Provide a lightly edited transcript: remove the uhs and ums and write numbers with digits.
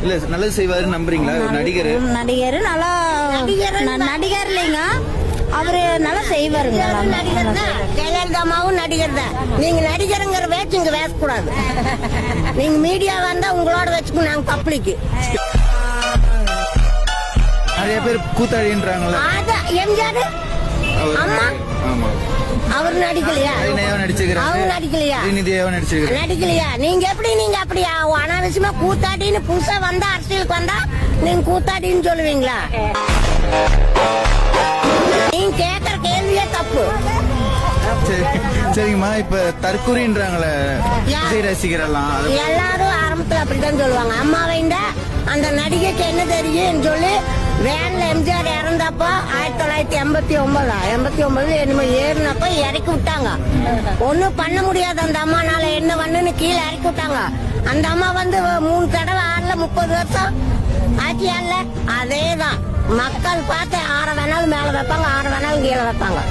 இல்ல நல்லது செய்வாரு நம்புறீங்களா? நடிகர் நல்லா நடிகர் இல்லைங்க, அவரு நல்லா செய்வாருங்க. ஜெயலலிதா அம்மாவும் நடிகர் தான். நீங்க நடிகருங்கிற வேச்சு இங்க பேசக்கூடாது. நீங்க மீடியா வந்தா உங்களோட வச்சுக்கணும். நாங்க பப்ளிக் நிறைய பேர் கூத்தாடின்றாங்களா? எம்ஜிஆர் அம்மா அவர் நடிக்கலையா? அவங்க நடிக்கலையா? நடிக்கலையா? நீங்க எப்படி நீங்க அப்படியா அனாவசியமா கூத்தாடின்னு புதுசா வந்தா அரசியலுக்கு வந்தா நீங்க கூத்தாடின்னு சொல்லுவீங்களா? நீங்க கேக்குற கேள்வியே தப்பு. சரிங்கம்மா, இப்ப தற்கொலைன்றாங்களே விஜய் ரசிகர் எல்லாம், எல்லாரும் ஆரம்பத்துல அப்படித்தான் சொல்லுவாங்க. அம்மாவைண்ட அந்த நடிகைக்கு என்ன தெரியும் சொல்லி வேன்ல எம்ஜிஆர் இறந்தப்போ 1989 என்னமோ ஏறினப்ப இறக்கி விட்டாங்க. ஒண்ணும் பண்ண முடியாது அந்த அம்மானால, என்ன பண்ணுன்னு கீழே இறக்கி விட்டாங்க. அந்த அம்மா வந்து 3 தடவை ஆடல, 30 வருஷம் ஆட்சியால. அதேதான் மக்கள் பார்த்து 6 வேணாலும் மேல வைப்பாங்க, 6 வேணாலும் கீழே வைப்பாங்க.